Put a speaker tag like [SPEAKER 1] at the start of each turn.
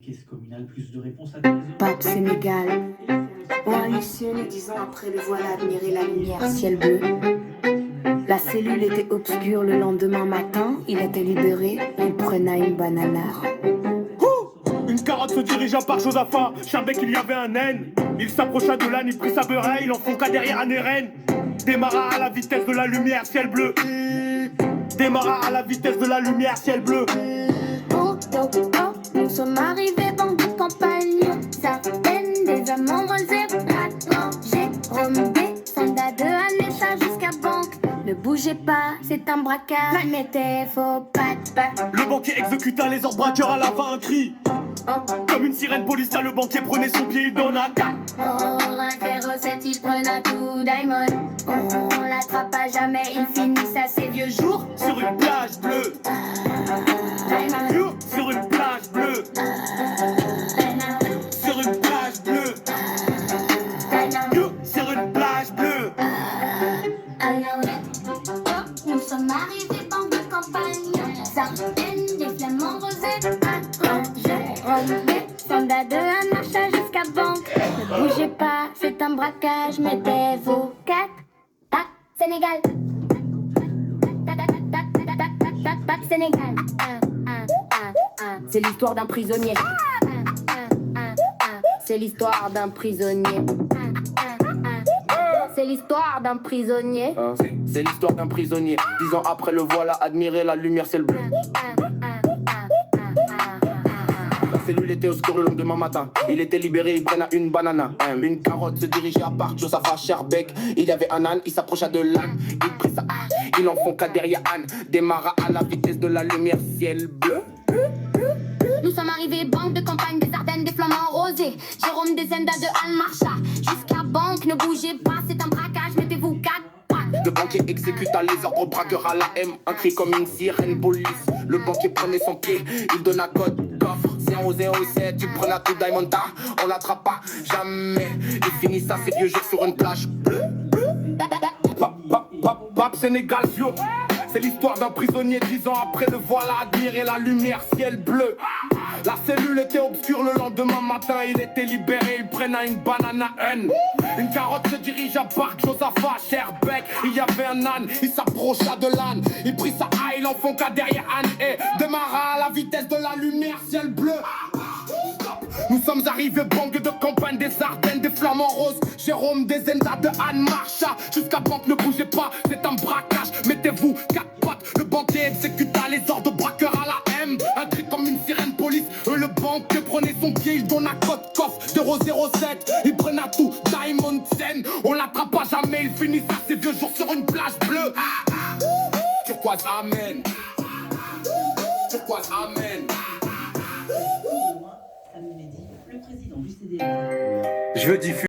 [SPEAKER 1] caisse communale, plus de réponses à tes réseaux.
[SPEAKER 2] Pape Sénégal. Coalitionné 10 ans après, le voilà admirer la lumière, ciel bleu. La cellule était obscure le lendemain matin, il était libéré, il prenait une banana.
[SPEAKER 3] Une carotte se dirigea par Josaphat, Charbec il y avait un naine. Il s'approcha de l'âne, il prit sa beurre, il enfonça derrière un érène. Démarra à la vitesse de la lumière, ciel bleu. Démarra à la vitesse de la lumière, ciel bleu.
[SPEAKER 4] Oh, oh, oh, nous sommes arrivés dans de campagne. Certaines des amants rosés, j'ai remonté, soldat de Anécha jusqu'à banque. Ne bougez pas, c'est un braquage, mettez vos pattes.
[SPEAKER 3] Le banquier exécuta les ordres braqueurs, à la fin un cri. Comme une sirène policière, le banquier prenait son pied, il donna 4.
[SPEAKER 4] Oh, un féroce, il prenait tout diamond. On l'attrapa jamais, il finissait à ses vieux jours.
[SPEAKER 3] Sur une plage bleue. Sur une plage bleue. Sur une plage bleue. Sur une plage bleue.
[SPEAKER 4] Nous sommes arrivés dans de campagne. Certaines des flamants rosés. Soldat de Anécha jusqu'à banque. Ne bougez pas, c'est un braquage, mettez vos 4. Tac, Sénégal. Tac, Sénégal.
[SPEAKER 2] C'est l'histoire d'un prisonnier. C'est l'histoire d'un prisonnier. C'est l'histoire d'un prisonnier.
[SPEAKER 5] C'est l'histoire d'un prisonnier. 10 ans après, le voilà admirer la lumière, ciel bleu. La cellule était obscure le lendemain matin. Il était libéré, il prenait une banana. Une carotte se dirigeait à part Josaphat Charbec. Il y avait un âne, il s'approcha de l'âne. Il prit sa il enfonça derrière Anne. Démarra à la vitesse de la lumière, ciel bleu.
[SPEAKER 4] Nous sommes arrivés, banque de campagne des Ardennes, des flamants rosés. Jérôme des Zenda de Anne marcha jusqu'à banque, ne bougez pas, c'est un braquage, mettez-vous 4 pattes.
[SPEAKER 5] Le banquier exécuta les ordres braqueurs à la M. Un cri comme une sirène police. Le banquier prenait son pied, il donna code coffre 007. Tu prenais tout Diamond, on l'attrapa jamais. Il finissa ses vieux jours sur une plage bleue. Pape Sénégal, yo. C'est l'histoire d'un prisonnier 10 ans après, le voilà admirer la lumière, ciel bleu. La cellule était obscure le lendemain matin, il était libéré, il prenait une banana haine. Une carotte se dirige à Parc Josaphat, Sherbeck, il y avait un âne, il s'approcha de l'âne. Il prit sa haie, il enfonça derrière Anne et démarra à la vitesse de la lumière, ciel bleu. Nous sommes arrivés, banque de campagne des Ardennes, des flamants roses. Jérôme des Zenda de Anne marcha jusqu'à banque, ne bougez pas, c'est un braquage, mettez-vous 4 pattes. Le banquier exécuta les ordres braqueurs à la M. Un cri comme une sirène police, le banquier prenait son pied, il donna code coffre 007. Il prenait tout Diamond Sen, on l'attrapa jamais, il finissa ses vieux jours sur une plage bleue. Turquoise, amen. Turquoise, amen.
[SPEAKER 1] Samedi midi, le président du CDA.
[SPEAKER 3] Je veux diffuser.